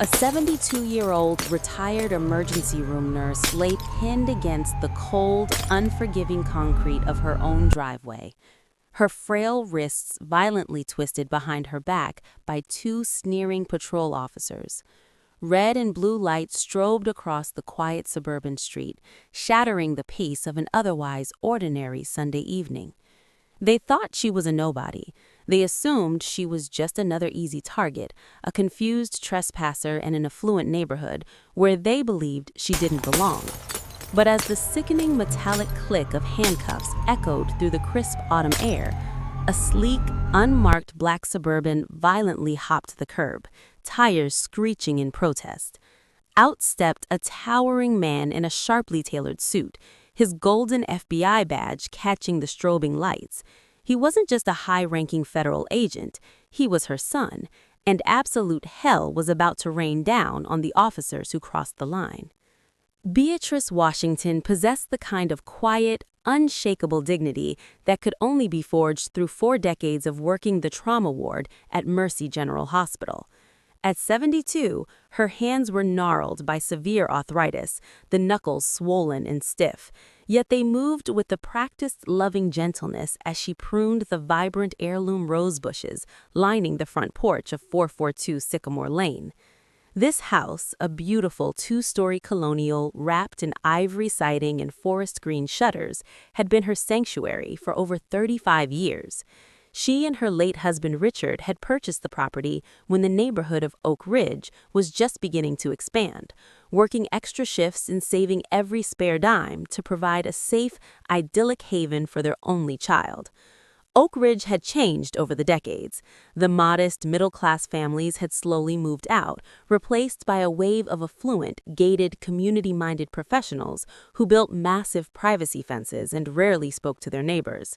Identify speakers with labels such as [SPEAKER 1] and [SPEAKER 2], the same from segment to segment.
[SPEAKER 1] A 72-year-old retired emergency room nurse lay pinned against the cold, unforgiving concrete of her own driveway, her frail wrists violently twisted behind her back by two sneering patrol officers. Red and blue lights strobed across the quiet suburban street, shattering the pace of an otherwise ordinary Sunday evening. They thought she was a nobody. They assumed she was just another easy target, a confused trespasser in an affluent neighborhood where they believed she didn't belong. But as the sickening metallic click of handcuffs echoed through the crisp autumn air, a sleek, unmarked black Suburban violently hopped the curb, tires screeching in protest. Out stepped a towering man in a sharply tailored suit, his golden FBI badge catching the strobing lights. He wasn't just a high-ranking federal agent, he was her son, and absolute hell was about to rain down on the officers who crossed the line. Beatrice Washington possessed the kind of quiet, unshakable dignity that could only be forged through 4 decades of working the trauma ward at Mercy General Hospital. At 72, her hands were gnarled by severe arthritis, the knuckles swollen and stiff, yet they moved with the practiced loving gentleness as she pruned the vibrant heirloom rose bushes lining the front porch of 442 Sycamore Lane. This house, a beautiful 2-story colonial wrapped in ivory siding and forest green shutters, had been her sanctuary for over 35 years. She and her late husband Richard had purchased the property when the neighborhood of Oak Ridge was just beginning to expand, working extra shifts and saving every spare dime to provide a safe, idyllic haven for their only child. Oak Ridge had changed over the decades. The modest, middle-class families had slowly moved out, replaced by a wave of affluent, gated, community-minded professionals who built massive privacy fences and rarely spoke to their neighbors.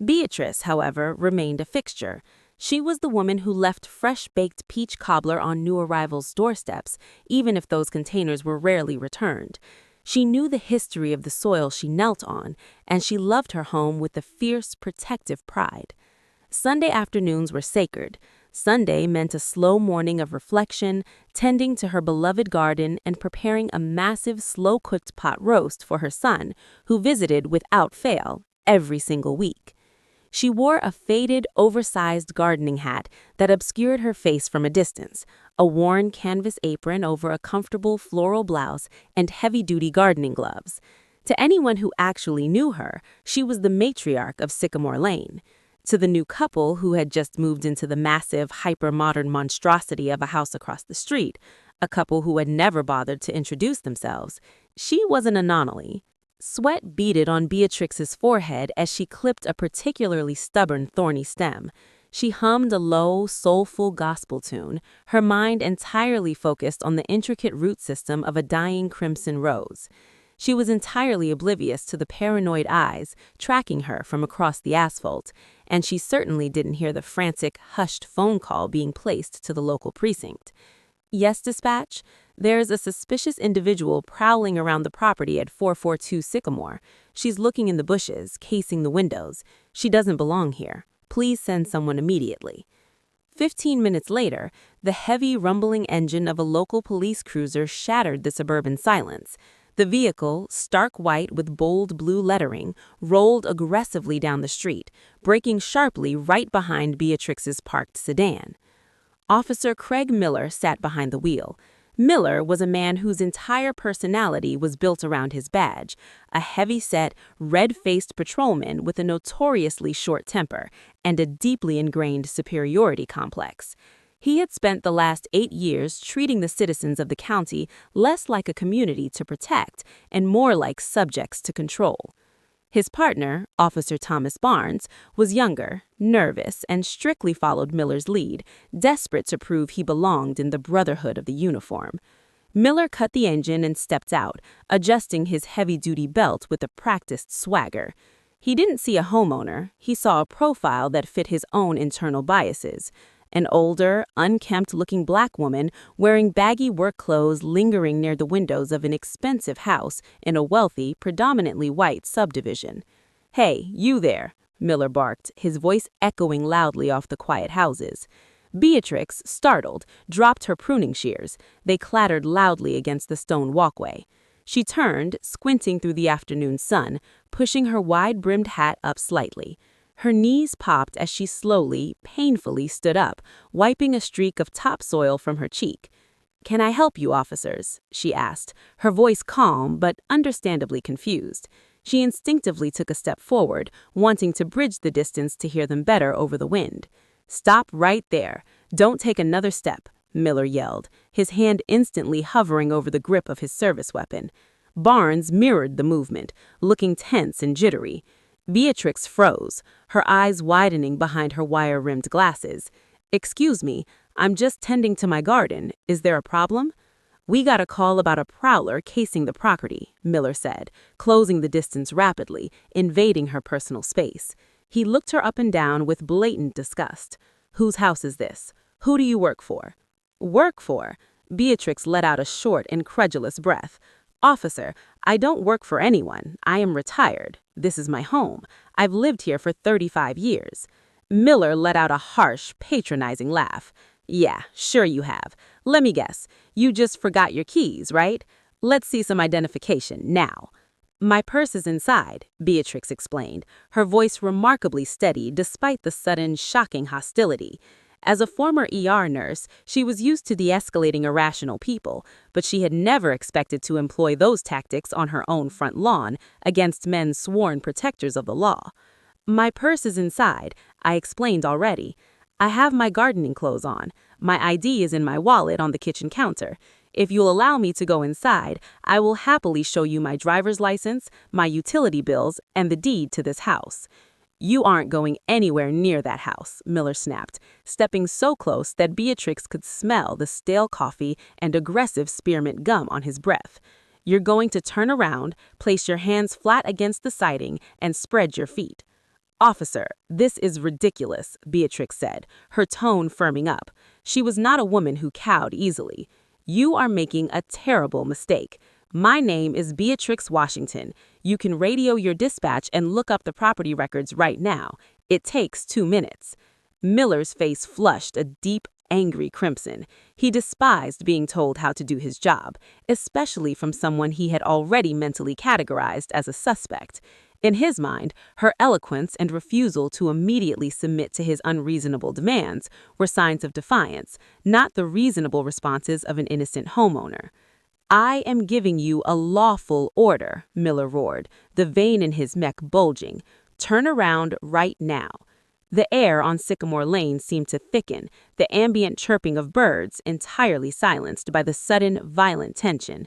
[SPEAKER 1] Beatrice, however, remained a fixture. She was the woman who left fresh-baked peach cobbler on new arrivals' doorsteps, even if those containers were rarely returned. She knew the history of the soil she knelt on, and she loved her home with a fierce, protective pride. Sunday afternoons were sacred. Sunday meant a slow morning of reflection, tending to her beloved garden and preparing a massive, slow-cooked pot roast for her son, who visited without fail every single week. She wore a faded, oversized gardening hat that obscured her face from a distance, a worn canvas apron over a comfortable floral blouse, and heavy-duty gardening gloves. To anyone who actually knew her, she was the matriarch of Sycamore Lane. To the new couple who had just moved into the massive, hyper-modern monstrosity of a house across the street, a couple who had never bothered to introduce themselves, she was an anomaly. Sweat beaded on Beatrix's forehead as she clipped a particularly stubborn thorny stem. She hummed a low, soulful gospel tune, her mind entirely focused on the intricate root system of a dying crimson rose. She was entirely oblivious to the paranoid eyes tracking her from across the asphalt, and she certainly didn't hear the frantic, hushed phone call being placed to the local precinct. "Yes, dispatch? There's a suspicious individual prowling around the property at 442 Sycamore. She's looking in the bushes, casing the windows. She doesn't belong here. Please send someone immediately." 15 minutes later, the heavy, rumbling engine of a local police cruiser shattered the suburban silence. The vehicle, stark white with bold blue lettering, rolled aggressively down the street, braking sharply right behind Beatrix's parked sedan. Officer Craig Miller sat behind the wheel. Miller was a man whose entire personality was built around his badge, a heavy-set, red-faced patrolman with a notoriously short temper and a deeply ingrained superiority complex. He had spent the last 8 years treating the citizens of the county less like a community to protect and more like subjects to control. His partner, Officer Thomas Barnes, was younger, nervous, and strictly followed Miller's lead, desperate to prove he belonged in the brotherhood of the uniform. Miller cut the engine and stepped out, adjusting his heavy-duty belt with a practiced swagger. He didn't see a homeowner, he saw a profile that fit his own internal biases. An older, unkempt-looking black woman wearing baggy work clothes lingering near the windows of an expensive house in a wealthy, predominantly white subdivision. "Hey, you there," Miller barked, his voice echoing loudly off the quiet houses. Beatrix, startled, dropped her pruning shears. They clattered loudly against the stone walkway. She turned, squinting through the afternoon sun, pushing her wide-brimmed hat up slightly. Her knees popped as she slowly, painfully stood up, wiping a streak of topsoil from her cheek. "Can I help you, officers?" she asked, her voice calm but understandably confused. She instinctively took a step forward, wanting to bridge the distance to hear them better over the wind. "Stop right there. Don't take another step," Miller yelled, his hand instantly hovering over the grip of his service weapon. Barnes mirrored the movement, looking tense and jittery. Beatrix froze, her eyes widening behind her wire-rimmed glasses. "Excuse me, I'm just tending to my garden. Is there a problem?" "We got a call about a prowler casing the property," Miller said, closing the distance rapidly, invading her personal space. He looked her up and down with blatant disgust. "Whose house is this? Who do you work for?" "Work for?" Beatrix let out a short, incredulous breath. "Officer, I don't work for anyone. I am retired. This is my home. I've lived here for 35 years. Miller let out a harsh, patronizing laugh. "Yeah, sure you have. Let me guess. You just forgot your keys, right? Let's see some identification now." "My purse is inside," Beatrix explained, her voice remarkably steady despite the sudden, shocking hostility. As a former ER nurse, she was used to de-escalating irrational people, but she had never expected to employ those tactics on her own front lawn against men sworn protectors of the law. "My purse is inside. I explained already. I have my gardening clothes on. My ID is in my wallet on the kitchen counter. If you'll allow me to go inside, I will happily show you my driver's license, my utility bills, and the deed to this house." "You aren't going anywhere near that house," Miller snapped, stepping so close that Beatrix could smell the stale coffee and aggressive spearmint gum on his breath. "You're going to turn around, place your hands flat against the siding, and spread your feet." "Officer, this is ridiculous," Beatrix said, her tone firming up. She was not a woman who cowed easily. "You are making a terrible mistake. My name is Beatrix Washington. You can radio your dispatch and look up the property records right now. It takes 2 minutes." Miller's face flushed a deep, angry crimson. He despised being told how to do his job, especially from someone he had already mentally categorized as a suspect. In his mind, her eloquence and refusal to immediately submit to his unreasonable demands were signs of defiance, not the reasonable responses of an innocent homeowner. "I am giving you a lawful order," Miller roared, the vein in his neck bulging. "Turn around right now." The air on Sycamore Lane seemed to thicken, the ambient chirping of birds entirely silenced by the sudden, violent tension.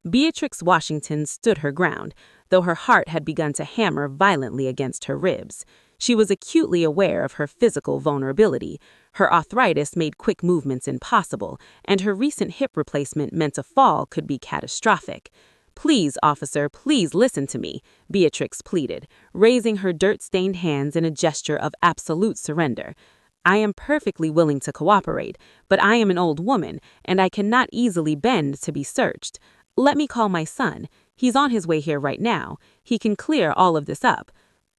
[SPEAKER 1] Beatrix Washington stood her ground, though her heart had begun to hammer violently against her ribs. She was acutely aware of her physical vulnerability. Her arthritis made quick movements impossible, and her recent hip replacement meant a fall could be catastrophic. "Please, officer, please listen to me," Beatrix pleaded, raising her dirt-stained hands in a gesture of absolute surrender. "I am perfectly willing to cooperate, but I am an old woman, and I cannot easily bend to be searched. Let me call my son. He's on his way here right now. He can clear all of this up."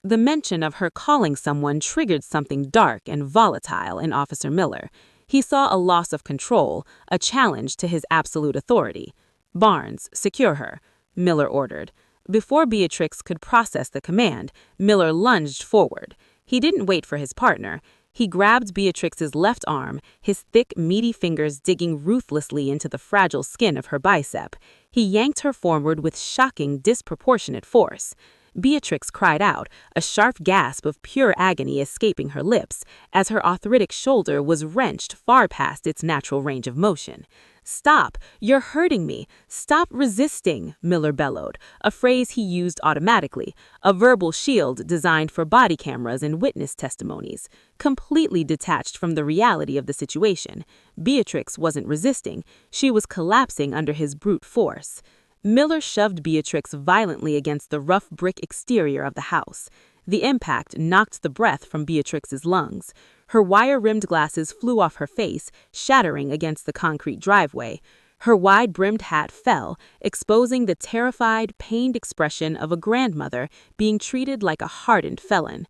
[SPEAKER 1] The mention of her calling someone triggered something dark and volatile in Officer Miller. He saw a loss of control, a challenge to his absolute authority. "Barnes, secure her," Miller ordered. Before Beatrix could process the command, Miller lunged forward. He didn't wait for his partner. He grabbed Beatrix's left arm, his thick, meaty fingers digging ruthlessly into the fragile skin of her bicep. He yanked her forward with shocking, disproportionate force. Beatrix cried out, a sharp gasp of pure agony escaping her lips, as her arthritic shoulder was wrenched far past its natural range of motion. "Stop! You're hurting me! Stop resisting!" Miller bellowed, a phrase he used automatically, a verbal shield designed for body cameras and witness testimonies. Completely detached from the reality of the situation, Beatrix wasn't resisting, she was collapsing under his brute force. Miller shoved Beatrix violently against the rough brick exterior of the house. The impact knocked the breath from Beatrix's lungs. Her wire-rimmed glasses flew off her face, shattering against the concrete driveway. Her wide-brimmed hat fell, exposing the terrified, pained expression of a grandmother being treated like a hardened felon.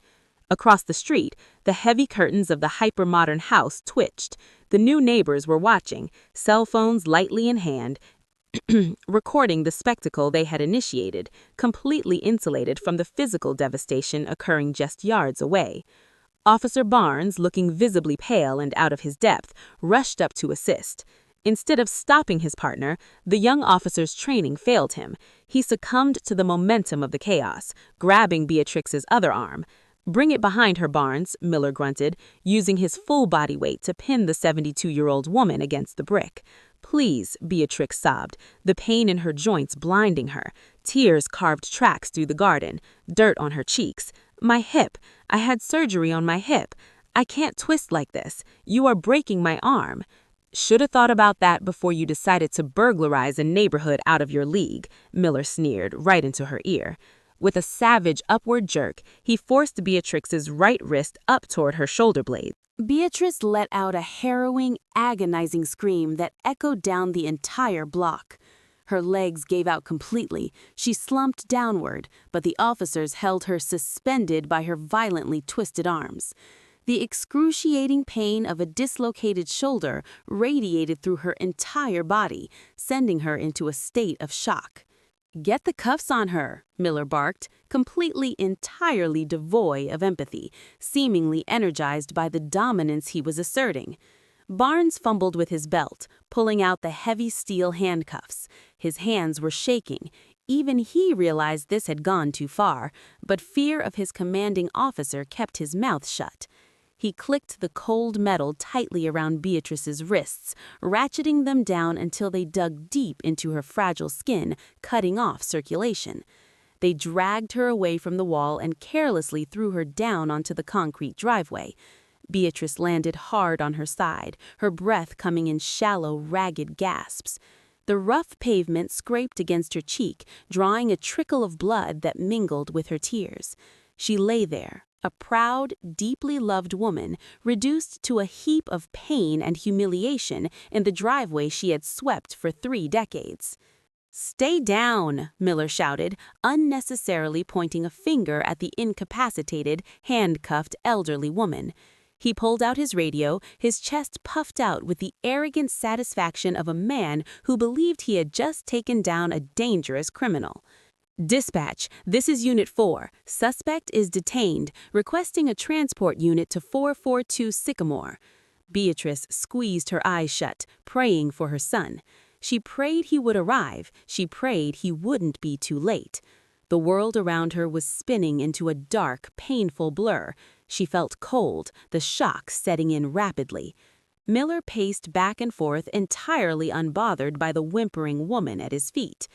[SPEAKER 1] Across the street, the heavy curtains of the hypermodern house twitched. The new neighbors were watching, cell phones lightly in hand, recording the spectacle they had initiated, completely insulated from the physical devastation occurring just yards away. Officer Barnes, looking visibly pale and out of his depth, rushed up to assist. Instead of stopping his partner, the young officer's training failed him. He succumbed to the momentum of the chaos, grabbing Beatrix's other arm. "Bring it behind her, Barnes," Miller grunted, using his full body weight to pin the 72-year-old woman against the brick. "Please," Beatrix sobbed, the pain in her joints blinding her. Tears carved tracks through the garden, dirt on her cheeks. "My hip. I had surgery on my hip. I can't twist like this. You are breaking my arm." "Should have thought about that before you decided to burglarize a neighborhood out of your league," Miller sneered right into her ear. With a savage upward jerk, he forced Beatrix's right wrist up toward her shoulder blade. Beatrice let out a harrowing, agonizing scream that echoed down the entire block. Her legs gave out completely. She slumped downward, but the officers held her suspended by her violently twisted arms. The excruciating pain of a dislocated shoulder radiated through her entire body, sending her into a state of shock. "Get the cuffs on her," Miller barked, completely, entirely devoid of empathy, seemingly energized by the dominance he was asserting. Barnes fumbled with his belt, pulling out the heavy steel handcuffs. His hands were shaking. Even he realized this had gone too far, but fear of his commanding officer kept his mouth shut. He clicked the cold metal tightly around Beatrice's wrists, ratcheting them down until they dug deep into her fragile skin, cutting off circulation. They dragged her away from the wall and carelessly threw her down onto the concrete driveway. Beatrice landed hard on her side, her breath coming in shallow, ragged gasps. The rough pavement scraped against her cheek, drawing a trickle of blood that mingled with her tears. She lay there, a proud, deeply loved woman, reduced to a heap of pain and humiliation in the driveway she had swept for 3 decades. "Stay down," Miller shouted, unnecessarily pointing a finger at the incapacitated, handcuffed elderly woman. He pulled out his radio, his chest puffed out with the arrogant satisfaction of a man who believed he had just taken down a dangerous criminal. "Dispatch, this is Unit 4. Suspect is detained, requesting a transport unit to 442 Sycamore." Beatrice squeezed her eyes shut, praying for her son. She prayed he would arrive. She prayed he wouldn't be too late. The world around her was spinning into a dark, painful blur. She felt cold, the shock setting in rapidly. Miller paced back and forth, entirely unbothered by the whimpering woman at his feet.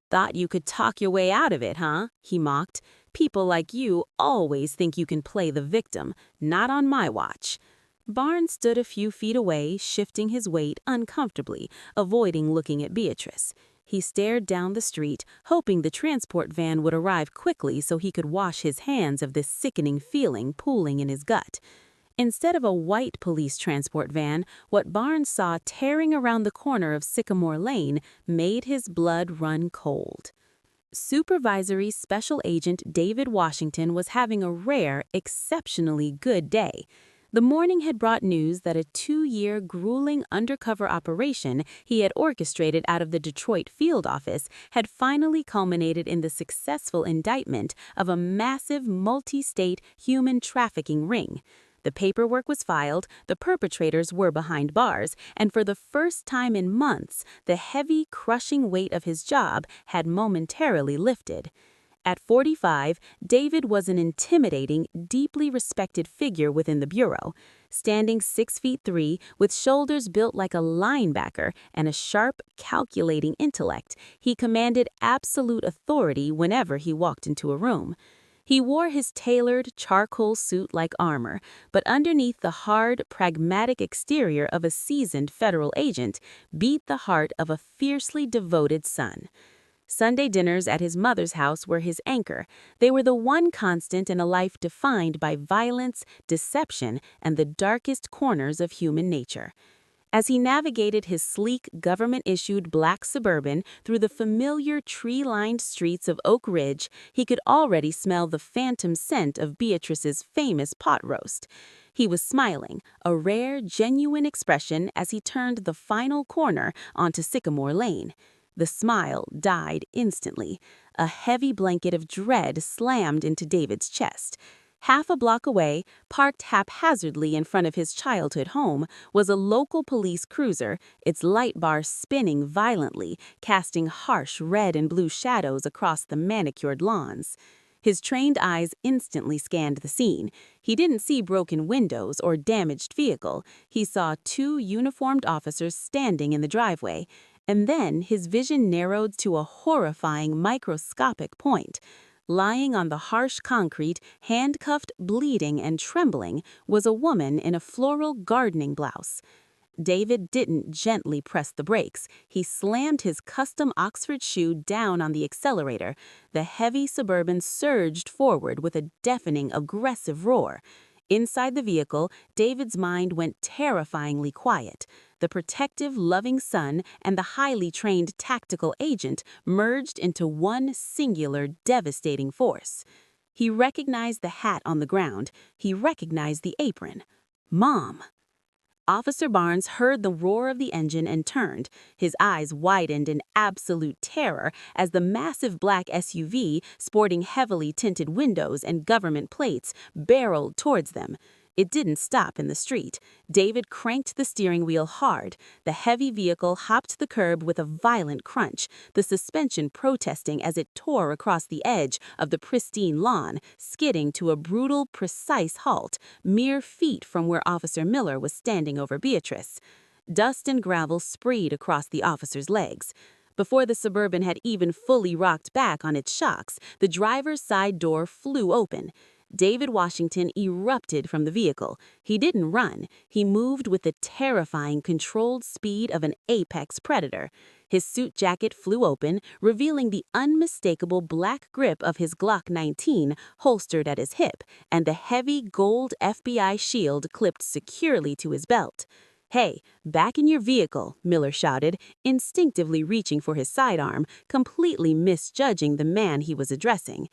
[SPEAKER 1] "Thought you could talk your way out of it, huh?" he mocked. "People like you always think you can play the victim. Not on my watch." Barnes stood a few feet away, shifting his weight uncomfortably, avoiding looking at Beatrice. He stared down the street, hoping the transport van would arrive quickly so he could wash his hands of this sickening feeling pooling in his gut. Instead of a white police transport van, what Barnes saw tearing around the corner of Sycamore Lane made his blood run cold. Supervisory Special Agent David Washington was having a rare, exceptionally good day. The morning had brought news that a 2-year grueling undercover operation he had orchestrated out of the Detroit field office had finally culminated in the successful indictment of a massive multi-state human trafficking ring. The paperwork was filed, the perpetrators were behind bars, and for the first time in months, the heavy, crushing weight of his job had momentarily lifted. At 45, David was an intimidating, deeply respected figure within the bureau. Standing 6'3", with shoulders built like a linebacker and a sharp, calculating intellect, he commanded absolute authority whenever he walked into a room. He wore his tailored, charcoal suit like armor, but underneath the hard, pragmatic exterior of a seasoned federal agent beat the heart of a fiercely devoted son. Sunday dinners at his mother's house were his anchor. They were the one constant in a life defined by violence, deception, and the darkest corners of human nature. As he navigated his sleek, government-issued black Suburban through the familiar tree-lined streets of Oak Ridge, he could already smell the phantom scent of Beatrice's famous pot roast. He was smiling, a rare, genuine expression as he turned the final corner onto Sycamore Lane. The smile died instantly. A heavy blanket of dread slammed into David's chest. Half a block away, parked haphazardly in front of his childhood home, was a local police cruiser, its light bar spinning violently, casting harsh red and blue shadows across the manicured lawns. His trained eyes instantly scanned the scene. He didn't see broken windows or damaged vehicle. He saw two uniformed officers standing in the driveway. And then his vision narrowed to a horrifying microscopic point. Lying on the harsh concrete, handcuffed, bleeding, and trembling, was a woman in a floral gardening blouse. David didn't gently press the brakes. He slammed his custom Oxford shoe down on the accelerator. The heavy Suburban surged forward with a deafening, aggressive roar. Inside the vehicle, David's mind went terrifyingly quiet. The protective, loving son and the highly trained tactical agent merged into one singular, devastating force. He recognized the hat on the ground. He recognized the apron. Mom! Officer Barnes heard the roar of the engine and turned. His eyes widened in absolute terror as the massive black SUV, sporting heavily tinted windows and government plates, barreled towards them. It didn't stop in the street. David cranked the steering wheel hard. The heavy vehicle hopped the curb with a violent crunch, the suspension protesting as it tore across the edge of the pristine lawn, skidding to a brutal, precise halt, mere feet from where Officer Miller was standing over Beatrice. Dust and gravel spread across the officer's legs. Before the Suburban had even fully rocked back on its shocks, the driver's side door flew open. David Washington erupted from the vehicle. He didn't run. He moved with the terrifying, controlled speed of an apex predator. His suit jacket flew open, revealing the unmistakable black grip of his Glock 19 holstered at his hip, and the heavy gold FBI shield clipped securely to his belt. "Hey, back in your vehicle," Miller shouted, instinctively reaching for his sidearm, completely misjudging the man he was addressing.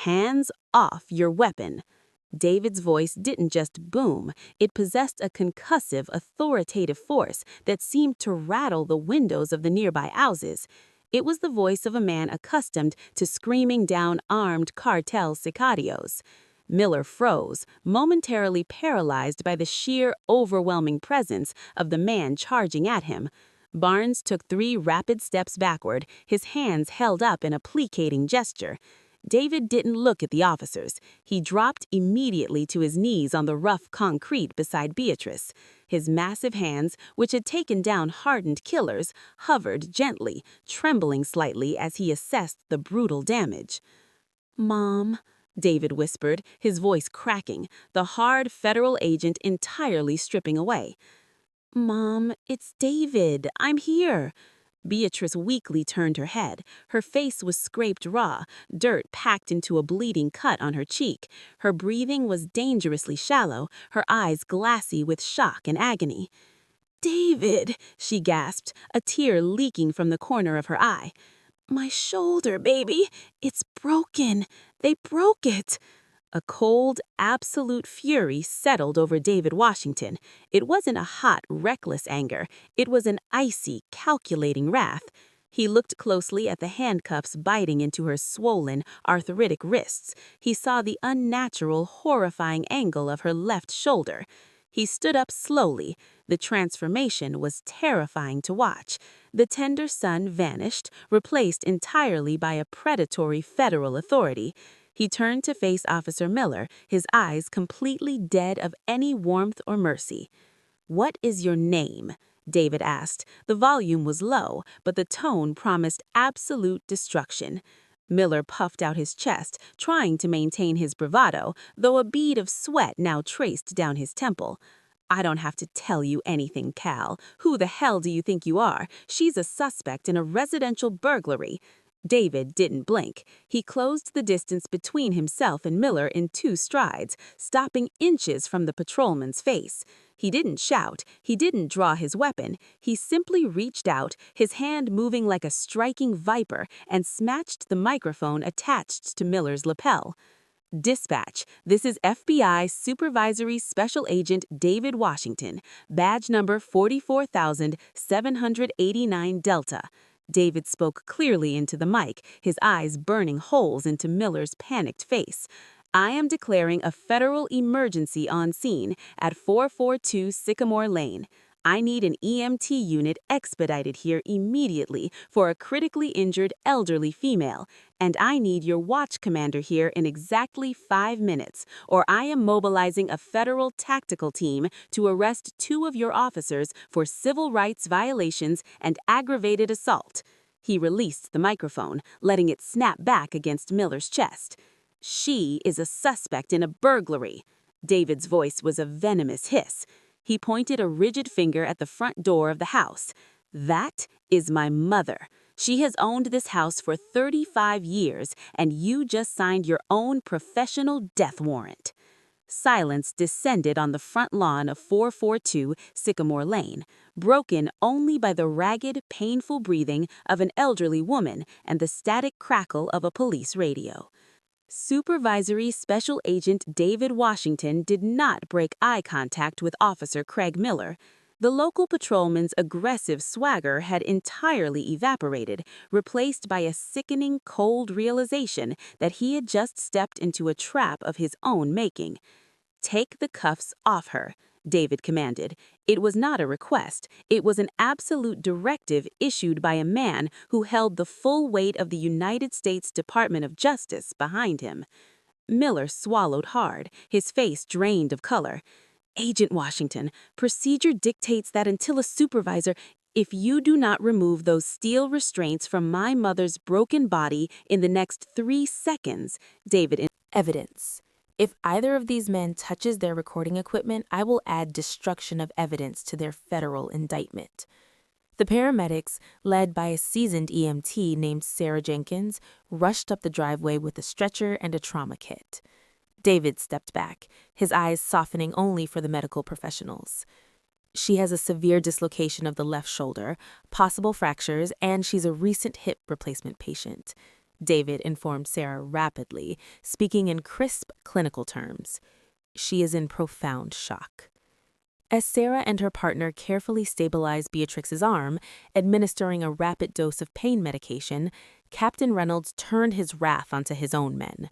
[SPEAKER 1] "Hands off your weapon." David's voice didn't just boom, it possessed a concussive, authoritative force that seemed to rattle the windows of the nearby houses. It was the voice of a man accustomed to screaming down armed cartel sicarios. Miller froze, momentarily paralyzed by the sheer, overwhelming presence of the man charging at him. Barnes took 3 rapid steps backward, his hands held up in a placating gesture. David didn't look at the officers. He dropped immediately to his knees on the rough concrete beside Beatrice. His massive hands, which had taken down hardened killers, hovered gently, trembling slightly as he assessed the brutal damage. "Mom," David whispered, his voice cracking, the hard federal agent entirely stripping away. "Mom, it's David. I'm here." Beatrice weakly turned her head. Her face was scraped raw, dirt packed into a bleeding cut on her cheek. Her breathing was dangerously shallow, her eyes glassy with shock and agony. "David," she gasped, a tear leaking from the corner of her eye. "My shoulder, baby. It's broken. They broke it." A cold, absolute fury settled over David Washington. It wasn't a hot, reckless anger. It was an icy, calculating wrath. He looked closely at the handcuffs biting into her swollen, arthritic wrists. He saw the unnatural, horrifying angle of her left shoulder. He stood up slowly. The transformation was terrifying to watch. The tender son vanished, replaced entirely by a predatory federal authority. He turned to face Officer Miller, his eyes completely dead of any warmth or mercy. "What is your name?" David asked. The volume was low, but the tone promised absolute destruction. Miller puffed out his chest, trying to maintain his bravado, though a bead of sweat now traced down his temple. "I don't have to tell you anything, Cal. Who the hell do you think you are? She's a suspect in a residential burglary." David didn't blink. He closed the distance between himself and Miller in 2 strides, stopping inches from the patrolman's face. He didn't shout, he didn't draw his weapon, he simply reached out, his hand moving like a striking viper, and snatched the microphone attached to Miller's lapel. Dispatch, this is FBI Supervisory Special Agent David Washington, badge number 44,789 Delta. David spoke clearly into the mic, his eyes burning holes into Miller's panicked face. I am declaring a federal emergency on scene at 442 Sycamore Lane. I need an EMT unit expedited here immediately for a critically injured elderly female, and I need your watch commander here in exactly 5 minutes, or I am mobilizing a federal tactical team to arrest 2 of your officers for civil rights violations and aggravated assault. He released the microphone, letting it snap back against Miller's chest. She is a suspect in a burglary. David's voice was a venomous hiss. He pointed a rigid finger at the front door of the house. That is my mother. She has owned this house for 35 years, and you just signed your own professional death warrant. Silence descended on the front lawn of 442 Sycamore Lane, broken only by the ragged, painful breathing of an elderly woman and the static crackle of a police radio. Supervisory Special Agent David Washington did not break eye contact with Officer Craig Miller. The local patrolman's aggressive swagger had entirely evaporated, replaced by a sickening, cold realization that he had just stepped into a trap of his own making. Take the cuffs off her, David commanded. It was not a request. It was an absolute directive issued by a man who held the full weight of the United States Department of Justice behind him. Miller swallowed hard, his face drained of color. Agent Washington, procedure dictates that until a supervisor, if you do not remove those steel restraints from my mother's broken body in the next 3 seconds, David.
[SPEAKER 2] Evidence. If either of these men touches their recording equipment, I will add destruction of evidence to their federal indictment. The paramedics, led by a seasoned EMT named Sarah Jenkins, rushed up the driveway with a stretcher and a trauma kit. David stepped back, his eyes softening only for the medical professionals. She has a severe dislocation of the left shoulder, possible fractures, and she's a recent hip replacement patient. David informed Sarah rapidly, speaking in crisp clinical terms. She is in profound shock. As Sarah and her partner carefully stabilized Beatrix's arm, administering a rapid dose of pain medication, Captain Reynolds turned his wrath onto his own men.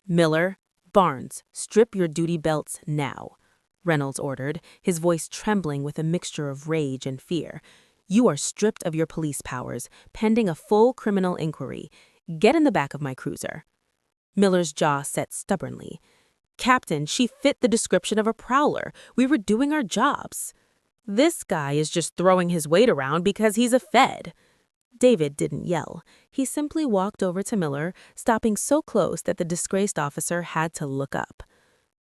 [SPEAKER 2] Miller, Barnes, strip your duty belts now, Reynolds ordered, his voice trembling with a mixture of rage and fear. You are stripped of your police powers, pending a full criminal inquiry. Get in the back of my cruiser. Miller's jaw set stubbornly. Captain, she fit the description of a prowler. We were doing our jobs. This guy is just throwing his weight around because he's a Fed. David didn't yell. He simply walked over to Miller, stopping so close that the disgraced officer had to look up.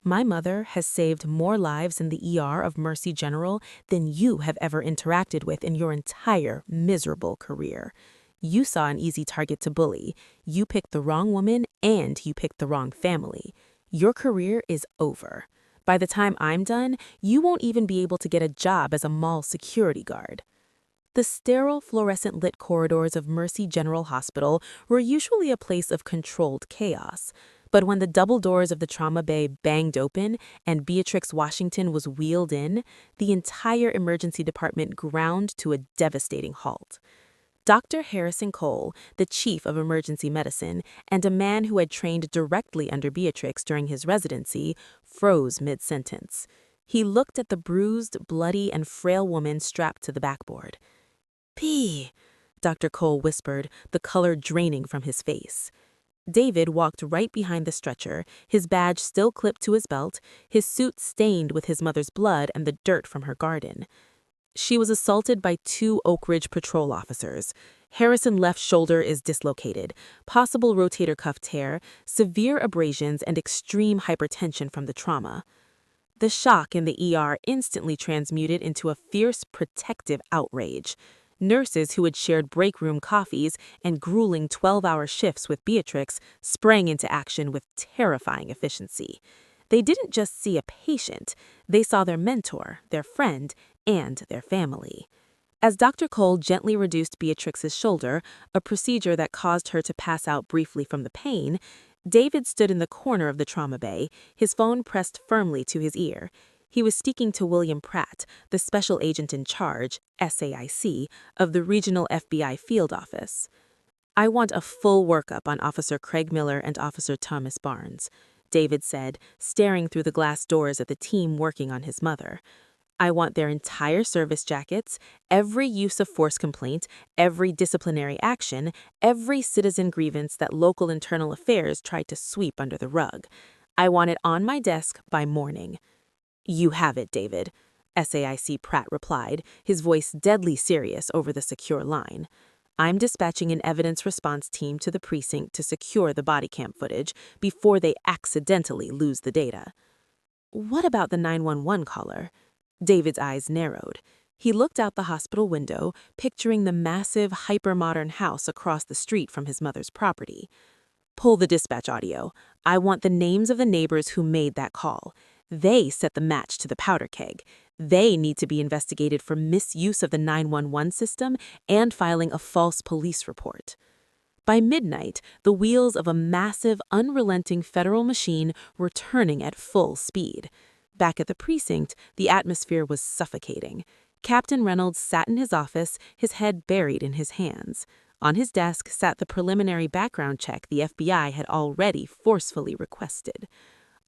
[SPEAKER 2] My mother has saved more lives in the ER of Mercy General than you have ever interacted with in your entire miserable career. You saw an easy target to bully. You picked the wrong woman and you picked the wrong family. Your career is over. By the time I'm done, you won't even be able to get a job as a mall security guard. The sterile, fluorescent-lit corridors of Mercy General Hospital were usually a place of controlled chaos. But when the double doors of the trauma bay banged open and Beatrix Washington was wheeled in, the entire emergency department ground to a devastating halt. Dr. Harrison Cole, the chief of emergency medicine, and a man who had trained directly under Beatrix during his residency, froze mid-sentence. He looked at the bruised, bloody, and frail woman strapped to the backboard. "P," Dr. Cole whispered, the color draining from his face. David walked right behind the stretcher, his badge still clipped to his belt, his suit stained with his mother's blood and the dirt from her garden. She was assaulted by 2 Oak Ridge patrol officers. Harrison left shoulder is dislocated, possible rotator cuff tear, severe abrasions, and extreme hypertension from the trauma. The shock in the ER instantly transmuted into a fierce, protective outrage. Nurses who had shared break room coffees and grueling 12-hour shifts with Beatrix sprang into action with terrifying efficiency. They didn't just see a patient, they saw their mentor, their friend, and their family. As Dr. Cole gently reduced Beatrix's shoulder, a procedure that caused her to pass out briefly from the pain, David stood in the corner of the trauma bay, his phone pressed firmly to his ear. He was speaking to William Pratt, the special agent in charge, SAIC, of the regional FBI field office. "I want a full workup on Officer Craig Miller and Officer Thomas Barnes," David said, staring through the glass doors at the team working on his mother. "I want their entire service jackets, every use of force complaint, every disciplinary action, every citizen grievance that local internal affairs tried to sweep under the rug. I want it on my desk by morning." "You have it, David," SAIC Pratt replied, his voice deadly serious over the secure line. "I'm dispatching an evidence response team to the precinct to secure the body cam footage before they accidentally lose the data." "What about the 911 caller?" David's eyes narrowed. He looked out the hospital window, picturing the massive, hyper-modern house across the street from his mother's property. "Pull the dispatch audio. I want the names of the neighbors who made that call. They set the match to the powder keg. They need to be investigated for misuse of the 911 system and filing a false police report." By midnight, the wheels of a massive, unrelenting federal machine were turning at full speed. Back at the precinct, the atmosphere was suffocating. Captain Reynolds sat in his office, his head buried in his hands. On his desk sat the preliminary background check the FBI had already forcefully requested.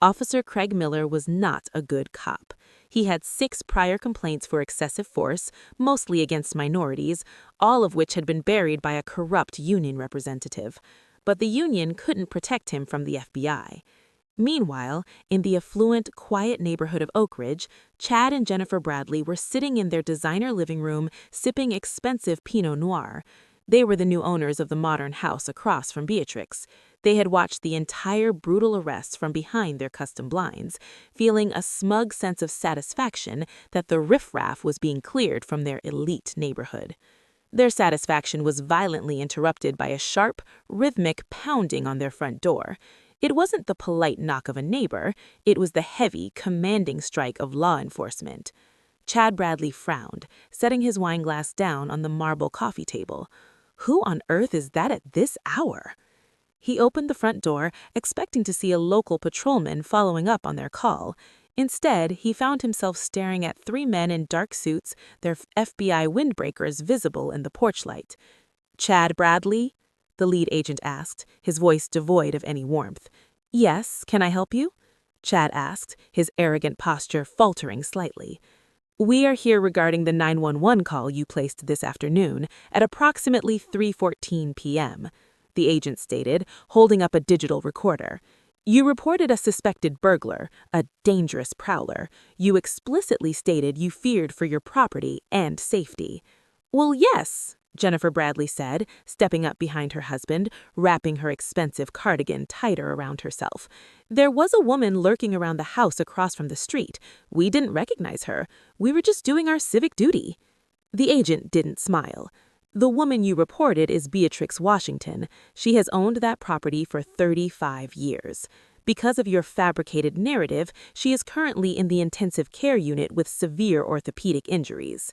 [SPEAKER 2] Officer Craig Miller was not a good cop. He had 6 prior complaints for excessive force, mostly against minorities, all of which had been buried by a corrupt union representative. But the union couldn't protect him from the FBI. Meanwhile, in the affluent, quiet neighborhood of Oak Ridge, Chad and Jennifer Bradley were sitting in their designer living room sipping expensive Pinot Noir. They were the new owners of the modern house across from Beatrix. They had watched the entire brutal arrest from behind their custom blinds, feeling a smug sense of satisfaction that the riffraff was being cleared from their elite neighborhood. Their satisfaction was violently interrupted by a sharp, rhythmic pounding on their front door. It wasn't the polite knock of a neighbor, it was the heavy, commanding strike of law enforcement. Chad Bradley frowned, setting his wineglass down on the marble coffee table. Who on earth is that at this hour? He opened the front door, expecting to see a local patrolman following up on their call. Instead, he found himself staring at 3 men in dark suits, their FBI windbreakers visible in the porch light. "Chad Bradley?" the lead agent asked, his voice devoid of any warmth. "Yes, can I help you?" Chad asked, his arrogant posture faltering slightly. "We are here regarding the 911 call you placed this afternoon at approximately 3:14 p.m., the agent stated, holding up a digital recorder. "You reported a suspected burglar, a dangerous prowler. You explicitly stated you feared for your property and safety." "Well, yes," Jennifer Bradley said, stepping up behind her husband, wrapping her expensive cardigan tighter around herself. "There was a woman lurking around the house across from the street. We didn't recognize her. We were just doing our civic duty." The agent didn't smile. "The woman you reported is Beatrix Washington. She has owned that property for 35 years. Because of your fabricated narrative, she is currently in the intensive care unit with severe orthopedic injuries."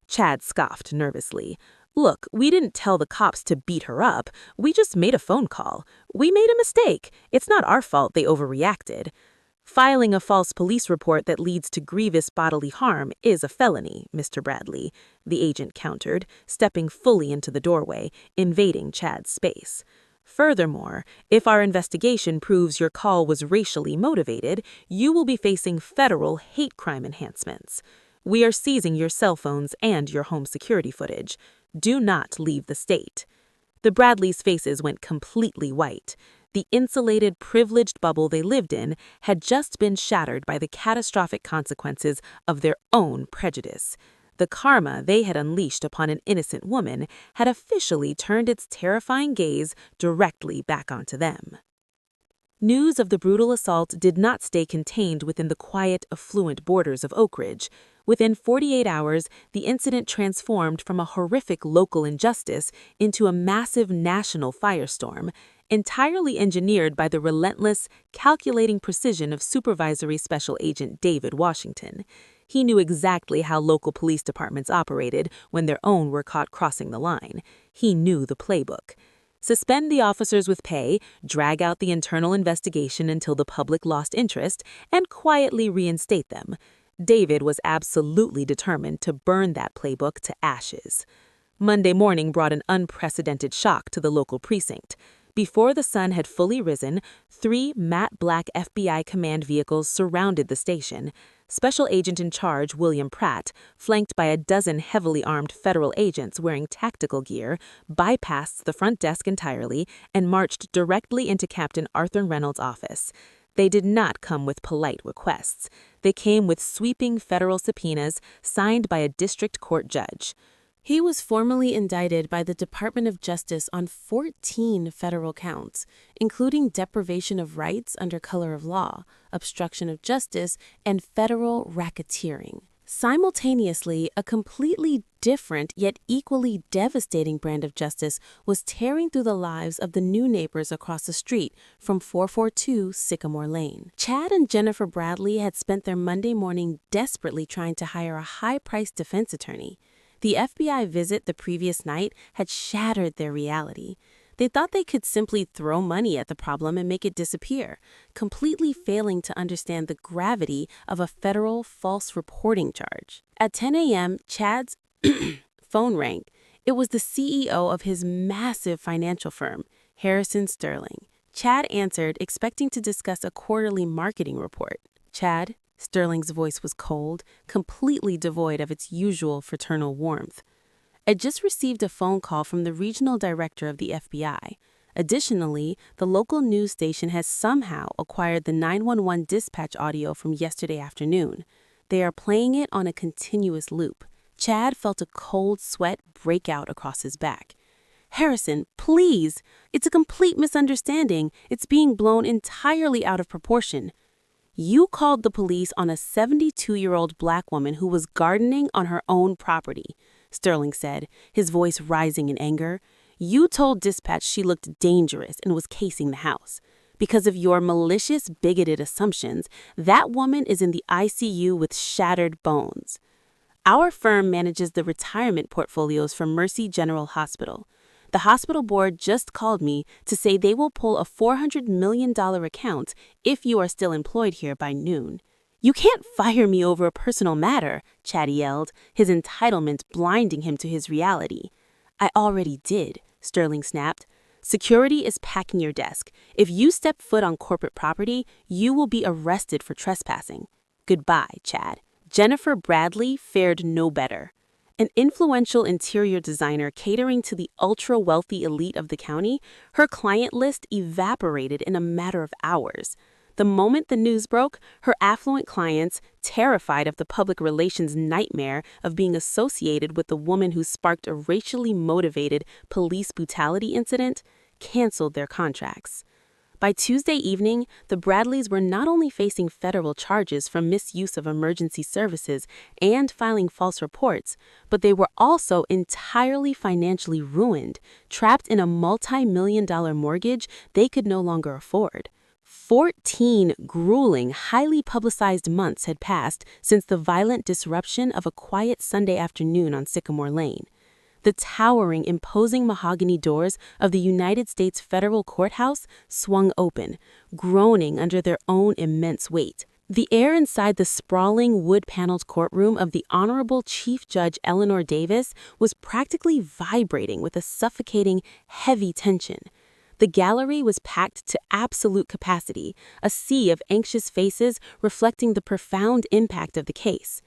[SPEAKER 2] Chad scoffed nervously. "Look, we didn't tell the cops to beat her up. We just made a phone call. We made a mistake. It's not our fault they overreacted." "Filing a false police report that leads to grievous bodily harm is a felony, Mr. Bradley," the agent countered, stepping fully into the doorway, invading Chad's space. "Furthermore, if our investigation proves your call was racially motivated, you will be facing federal hate crime enhancements. We are seizing your cell phones and your home security footage. Do not leave the state." The Bradleys' faces went completely white. The insulated, privileged bubble they lived in had just been shattered by the catastrophic consequences of their own prejudice. The karma they had unleashed upon an innocent woman had officially turned its terrifying gaze directly back onto them. News of the brutal assault did not stay contained within the quiet, affluent borders of Oak Ridge. Within 48 hours, the incident transformed from a horrific local injustice into a massive national firestorm. entirely engineered by the relentless, calculating precision of Supervisory Special Agent David Washington. He knew exactly how local police departments operated when their own were caught crossing the line. He knew the playbook. Suspend the officers with pay, drag out the internal investigation until the public lost interest, and quietly reinstate them. David was absolutely determined to burn that playbook to ashes. Monday morning brought an unprecedented shock to the local precinct. Before the sun had fully risen, 3 matte black FBI command vehicles surrounded the station. Special Agent in charge William Pratt, flanked by a dozen heavily armed federal agents wearing tactical gear, bypassed the front desk entirely and marched directly into Captain Arthur Reynolds' office. They did not come with polite requests. They came with sweeping federal subpoenas signed by a district court judge.
[SPEAKER 1] He was formally indicted by the Department of Justice on 14 federal counts, including deprivation of rights under color of law, obstruction of justice, and federal racketeering. Simultaneously, a completely different yet equally devastating brand of justice was tearing through the lives of the new neighbors across the street from 442 Sycamore Lane. Chad and Jennifer Bradley had spent their Monday morning desperately trying to hire a high-priced defense attorney. The FBI visit the previous night had shattered their reality. They thought they could simply throw money at the problem and make it disappear, completely failing to understand the gravity of a federal false reporting charge. At 10 a.m., Chad's phone rang. It was the CEO of his massive financial firm, Harrison Sterling. Chad answered, expecting to discuss a quarterly marketing report. "Chad?" Sterling's voice was cold, completely devoid of its usual fraternal warmth. "I just received a phone call from the regional director of the FBI. Additionally, the local news station has somehow acquired the 911 dispatch audio from yesterday afternoon. They are playing it on a continuous loop." Chad felt a cold sweat break out across his back. "Harrison, please! It's a complete misunderstanding. It's being blown entirely out of proportion. You called the police on a 72-year-old black woman who was gardening on her own property," Sterling said, his voice rising in anger. "You told dispatch she looked dangerous and was casing the house. Because of your malicious, bigoted assumptions, that woman is in the ICU with shattered bones. Our firm manages the retirement portfolios for Mercy General Hospital. The hospital board just called me to say they will pull a $400 million account if you are still employed here by noon." "You can't fire me over a personal matter," Chad yelled, his entitlement blinding him to his reality. "I already did," Sterling snapped. "Security is packing your desk. If you step foot on corporate property, you will be arrested for trespassing. Goodbye, Chad." Jennifer Bradley fared no better. An influential interior designer catering to the ultra-wealthy elite of the county, her client list evaporated in a matter of hours. The moment the news broke, her affluent clients, terrified of the public relations nightmare of being associated with the woman who sparked a racially motivated police brutality incident, canceled their contracts. By Tuesday evening, the Bradleys were not only facing federal charges for misuse of emergency services and filing false reports, but they were also entirely financially ruined, trapped in a multi-million-dollar mortgage they could no longer afford. 14 grueling, highly publicized months had passed since the violent disruption of a quiet Sunday afternoon on Sycamore Lane. The towering, imposing mahogany doors of the United States Federal Courthouse swung open, groaning under their own immense weight. The air inside the sprawling, wood-paneled courtroom of the Honorable Chief Judge Eleanor Davis was practically vibrating with a suffocating, heavy tension. The gallery was packed to absolute capacity, a sea of anxious faces reflecting the profound impact of the case.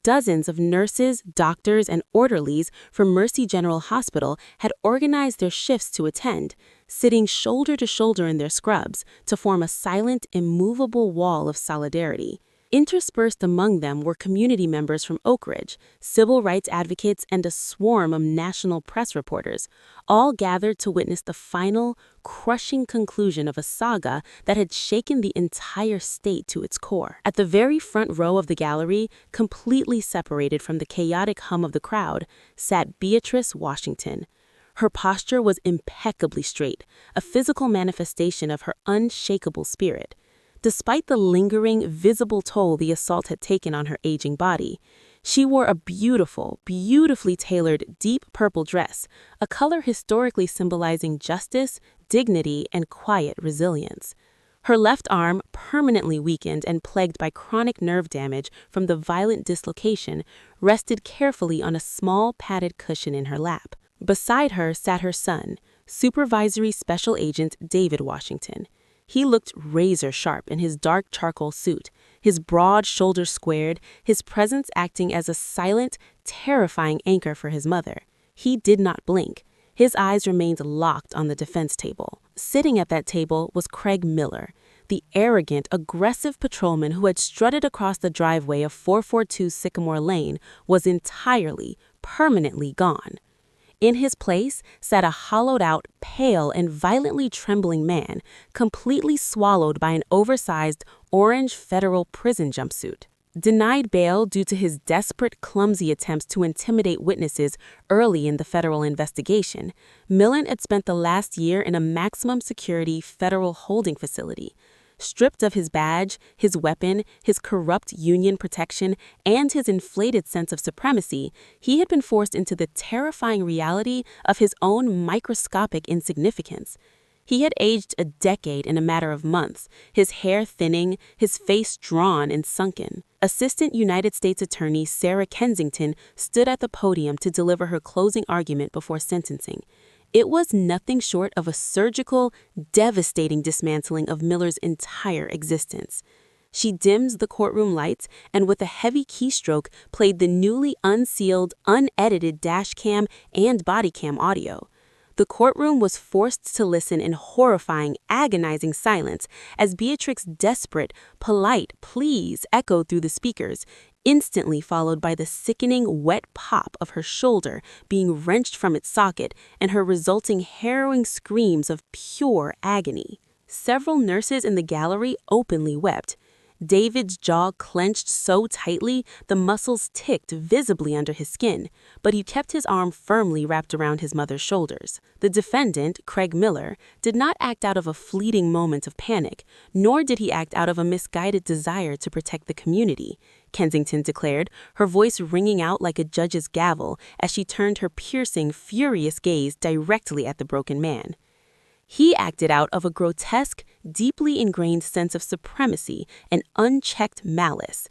[SPEAKER 1] Dozens of nurses, doctors, and orderlies from Mercy General Hospital had organized their shifts to attend, sitting shoulder to shoulder in their scrubs to form a silent, immovable wall of solidarity. Interspersed among them were community members from Oak Ridge, civil rights advocates, and a swarm of national press reporters, all gathered to witness the final, crushing conclusion of a saga that had shaken the entire state to its core. At the very front row of the gallery, completely separated from the chaotic hum of the crowd, sat Beatrice Washington.
[SPEAKER 2] Her posture was impeccably straight, a physical manifestation of her unshakable spirit. Despite the lingering, visible toll the assault had taken on her aging body, she wore a beautiful, beautifully tailored deep purple dress, a color historically symbolizing justice, dignity, and quiet resilience. Her left arm, permanently weakened and plagued by chronic nerve damage from the violent dislocation, rested carefully on a small padded cushion in her lap. Beside her sat her son, Supervisory Special Agent David Washington. He looked razor-sharp in his dark charcoal suit, his broad shoulders squared, his presence acting as a silent, terrifying anchor for his mother. He did not blink. His eyes remained locked on the defense table. Sitting at that table was Craig Miller, the arrogant, aggressive patrolman who had strutted across the driveway of 442 Sycamore Lane was entirely, permanently gone. In his place sat a hollowed-out, pale, and violently trembling man, completely swallowed by an oversized orange federal prison jumpsuit. Denied bail due to his desperate, clumsy attempts to intimidate witnesses early in the federal investigation, Millen had spent the last year in a maximum security federal holding facility. Stripped of his badge, his weapon, his corrupt union protection, and his inflated sense of supremacy, he had been forced into the terrifying reality of his own microscopic insignificance. He had aged a decade in a matter of months, his hair thinning, his face drawn and sunken. Assistant United States Attorney Sarah Kensington stood at the podium to deliver her closing argument before sentencing. It was nothing short of a surgical, devastating dismantling of Miller's entire existence. She dimmed the courtroom lights and with a heavy keystroke played the newly unsealed, unedited dash cam and body cam audio. The courtroom was forced to listen in horrifying, agonizing silence as Beatrix's desperate, polite pleas echoed through the speakers, instantly followed by the sickening, wet pop of her shoulder being wrenched from its socket and her resulting harrowing screams of pure agony. Several nurses in the gallery openly wept. David's jaw clenched so tightly the muscles ticked visibly under his skin, but he kept his arm firmly wrapped around his mother's shoulders. The defendant, Craig Miller, did not act out of a fleeting moment of panic, nor did he act out of a misguided desire to protect the community, Kensington declared, her voice ringing out like a judge's gavel as she turned her piercing, furious gaze directly at the broken man. He acted out of a grotesque, deeply ingrained sense of supremacy and unchecked malice.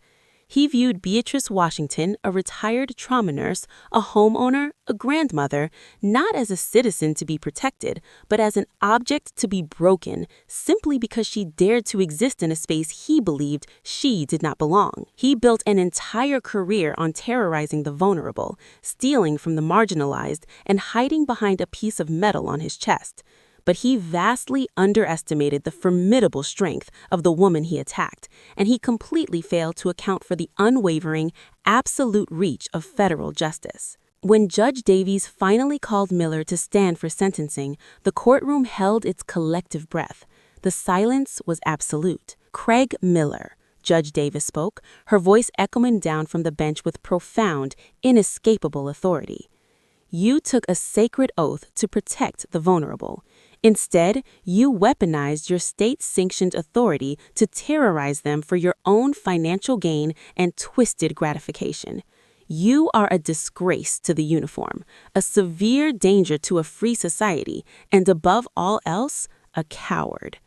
[SPEAKER 2] He viewed Beatrice Washington, a retired trauma nurse, a homeowner, a grandmother, not as a citizen to be protected, but as an object to be broken, simply because she dared to exist in a space he believed she did not belong. He built an entire career on terrorizing the vulnerable, stealing from the marginalized, and hiding behind a piece of metal on his chest. But he vastly underestimated the formidable strength of the woman he attacked, and he completely failed to account for the unwavering, absolute reach of federal justice. When Judge Davies finally called Miller to stand for sentencing, the courtroom held its collective breath. The silence was absolute. Craig Miller, Judge Davis spoke, her voice echoing down from the bench with profound, inescapable authority. You took a sacred oath to protect the vulnerable. Instead, you weaponized your state-sanctioned authority to terrorize them for your own financial gain and twisted gratification. You are a disgrace to the uniform, a severe danger to a free society, and above all else, a coward.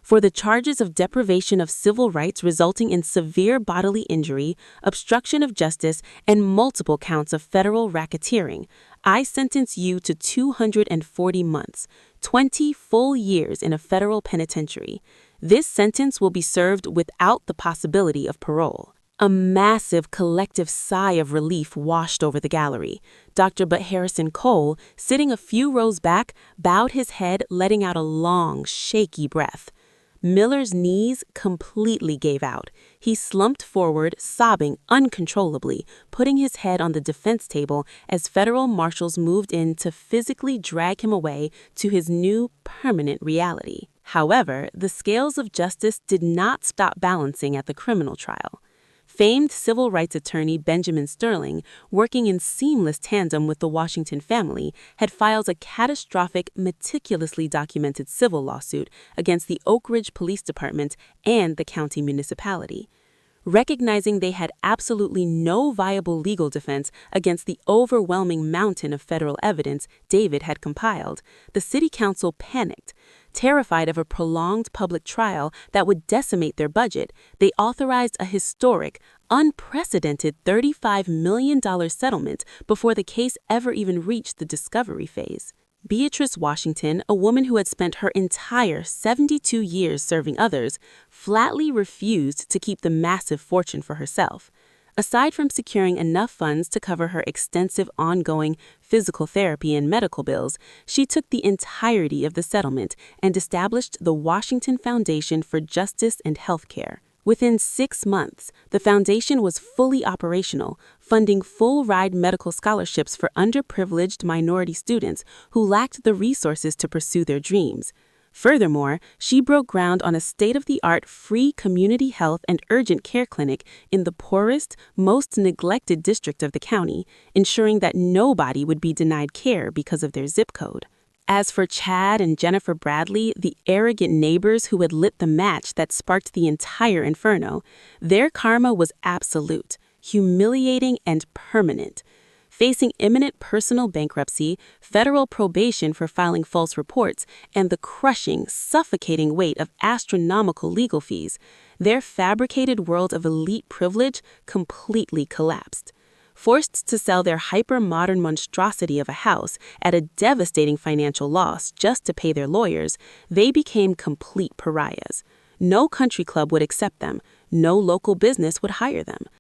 [SPEAKER 2] For the charges of deprivation of civil rights resulting in severe bodily injury, obstruction of justice, and multiple counts of federal racketeering, I sentence you to 240 months, 20 full years in a federal penitentiary. This sentence will be served without the possibility of parole. A massive collective sigh of relief washed over the gallery. Dr. But Harrison Cole, sitting a few rows back, bowed his head, letting out a long, shaky breath. Miller's knees completely gave out. He slumped forward, sobbing uncontrollably, putting his head on the defense table as federal marshals moved in to physically drag him away to his new permanent reality. However, the scales of justice did not stop balancing at the criminal trial.
[SPEAKER 1] Famed civil rights attorney Benjamin Sterling, working in seamless tandem with the Washington family, had filed a catastrophic, meticulously documented civil lawsuit against the Oak Ridge Police Department and the county municipality. Recognizing they had absolutely no viable legal defense against the overwhelming mountain of federal evidence David had compiled, the city council panicked. Terrified of a prolonged public trial that would decimate their budget, they authorized a historic, unprecedented $35 million settlement before the case ever even reached the discovery phase. Beatrice Washington, a woman who had spent her entire 72 years serving others, flatly refused to keep the massive fortune for herself. Aside from securing enough funds to cover her extensive ongoing physical therapy and medical bills, she took the entirety of the settlement and established the Washington Foundation for Justice and Healthcare. Within 6 months, the foundation was fully operational, funding full-ride medical scholarships for underprivileged minority students who lacked the resources to pursue their dreams. Furthermore, she broke ground on a state-of-the-art free community health and urgent care clinic in the poorest, most neglected district of the county, ensuring that nobody would be denied care because of their zip code. As for Chad and Jennifer Bradley, the arrogant neighbors who had lit the match that sparked the entire inferno, their karma was absolute, humiliating, and permanent. Facing imminent personal bankruptcy, federal probation for filing false reports, and the crushing, suffocating weight of astronomical legal fees, their fabricated world of elite privilege completely collapsed. Forced to sell their hyper-modern monstrosity of a house at a devastating financial loss just to pay their lawyers, they became complete pariahs. No country club would accept them. No local business would hire them.